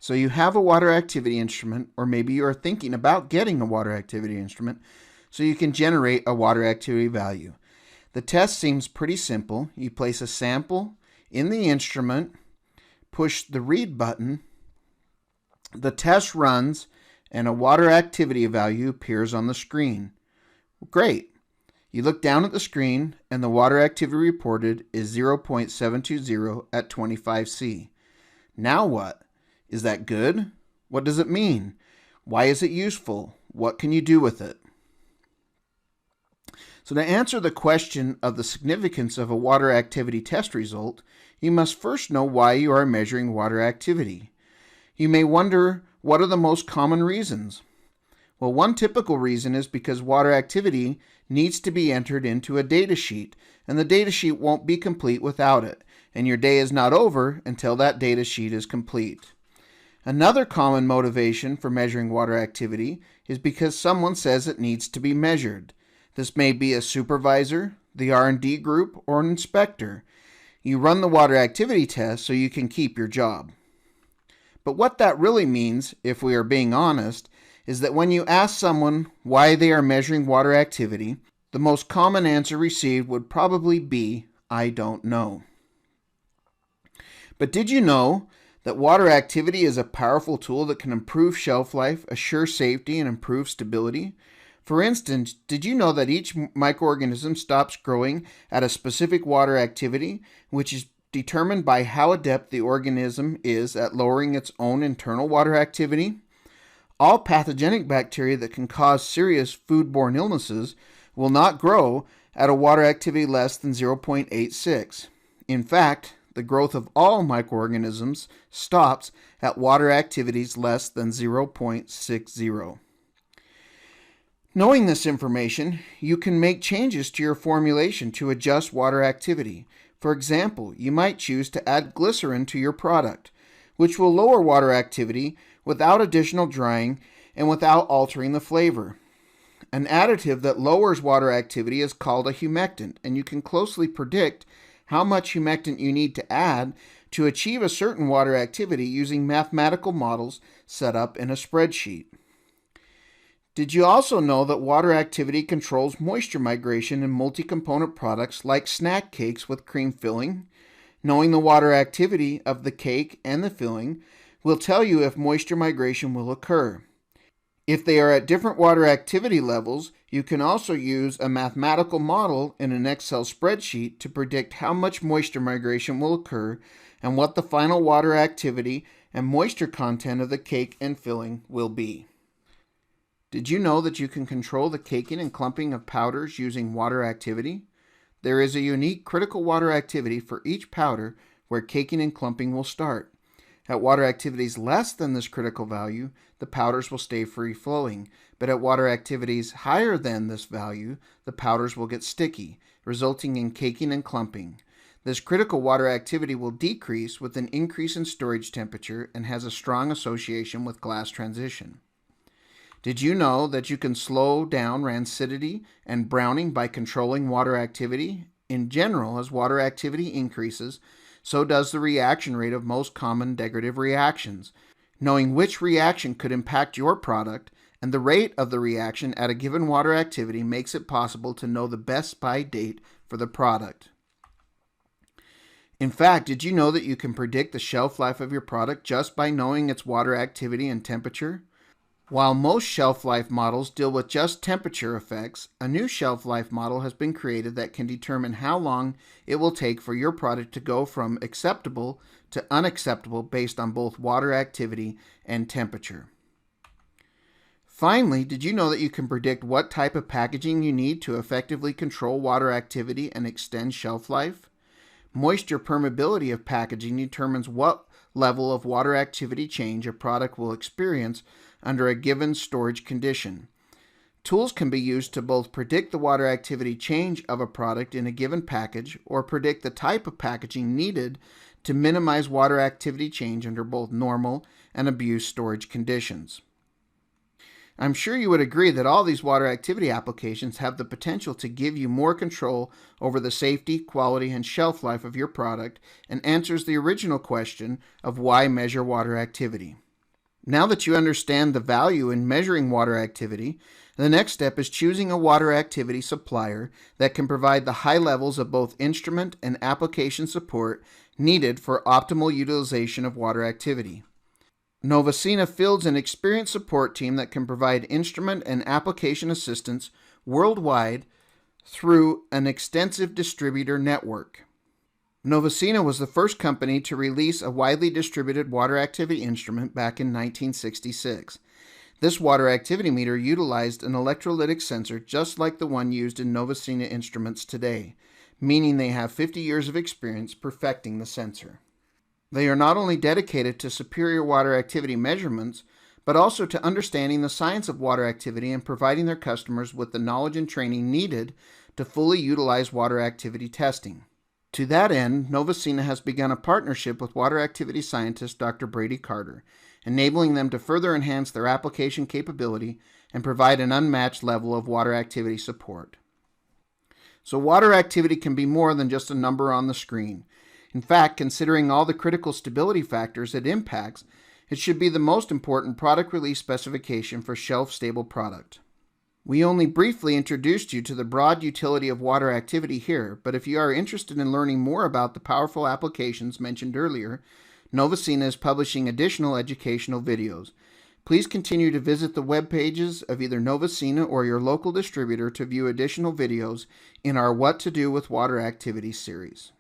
So you have a water activity instrument, or maybe you are thinking about getting a water activity instrument, so you can generate a water activity value. The test seems pretty simple. You place a sample in the instrument, push the read button, the test runs, and a water activity value appears on the screen. Great. You look down at the screen and the water activity reported is 0.720 at 25C. Now what? Is that good? What does it mean? Why is it useful? What can you do with it? So to answer the question of the significance of a water activity test result, you must first know why you are measuring water activity. You may wonder, what are the most common reasons? Well, one typical reason is because water activity needs to be entered into a data sheet, and the data sheet won't be complete without it, and your day is not over until that data sheet is complete. Another common motivation for measuring water activity is because someone says it needs to be measured. This may be a supervisor, the R&D group, or an inspector. You run the water activity test so you can keep your job. But what that really means, if we are being honest, is that when you ask someone why they are measuring water activity, the most common answer received would probably be, "I don't know." But did you know that water activity is a powerful tool that can improve shelf life, assure safety, and improve stability? For instance, did you know that each microorganism stops growing at a specific water activity, which is determined by how adept the organism is at lowering its own internal water activity? All pathogenic bacteria that can cause serious foodborne illnesses will not grow at a water activity less than 0.86. In fact, the growth of all microorganisms stops at water activities less than 0.60. Knowing this information, you can make changes to your formulation to adjust water activity. For example, you might choose to add glycerin to your product, which will lower water activity without additional drying and without altering the flavor. An additive that lowers water activity is called a humectant, and you can closely predict how much humectant you need to add to achieve a certain water activity using mathematical models set up in a spreadsheet. Did you also know that water activity controls moisture migration in multi-component products like snack cakes with cream filling? Knowing the water activity of the cake and the filling will tell you if moisture migration will occur. If they are at different water activity levels, you can also use a mathematical model in an Excel spreadsheet to predict how much moisture migration will occur and what the final water activity and moisture content of the cake and filling will be. Did you know that you can control the caking and clumping of powders using water activity? There is a unique critical water activity for each powder where caking and clumping will start. At water activities less than this critical value, the powders will stay free-flowing, but at water activities higher than this value, the powders will get sticky, resulting in caking and clumping. This critical water activity will decrease with an increase in storage temperature and has a strong association with glass transition. Did you know that you can slow down rancidity and browning by controlling water activity? In general, as water activity increases, so does the reaction rate of most common degradative reactions. Knowing which reaction could impact your product and the rate of the reaction at a given water activity makes it possible to know the best buy date for the product. In fact, did you know that you can predict the shelf life of your product just by knowing its water activity and temperature? While most shelf life models deal with just temperature effects, a new shelf life model has been created that can determine how long it will take for your product to go from acceptable to unacceptable based on both water activity and temperature. Finally, did you know that you can predict what type of packaging you need to effectively control water activity and extend shelf life? Moisture permeability of packaging determines what level of water activity change a product will experience under a given storage condition. Tools can be used to both predict the water activity change of a product in a given package or predict the type of packaging needed to minimize water activity change under both normal and abused storage conditions. I'm sure you would agree that all these water activity applications have the potential to give you more control over the safety, quality, and shelf life of your product and answers the original question of why measure water activity. Now that you understand the value in measuring water activity, the next step is choosing a water activity supplier that can provide the high levels of both instrument and application support needed for optimal utilization of water activity. Novacina fields an experienced support team that can provide instrument and application assistance worldwide through an extensive distributor network. Novacina was the first company to release a widely distributed water activity instrument back in 1966. This water activity meter utilized an electrolytic sensor just like the one used in Novacina instruments today, meaning they have 50 years of experience perfecting the sensor. They are not only dedicated to superior water activity measurements, but also to understanding the science of water activity and providing their customers with the knowledge and training needed to fully utilize water activity testing. To that end, Novacina has begun a partnership with water activity scientist Dr. Brady Carter, enabling them to further enhance their application capability and provide an unmatched level of water activity support. So water activity can be more than just a number on the screen. In fact, considering all the critical stability factors it impacts, it should be the most important product release specification for shelf-stable product. We only briefly introduced you to the broad utility of water activity here, but if you are interested in learning more about the powerful applications mentioned earlier, Novacina is publishing additional educational videos. Please continue to visit the web pages of either Novacina or your local distributor to view additional videos in our What to Do with Water Activity series.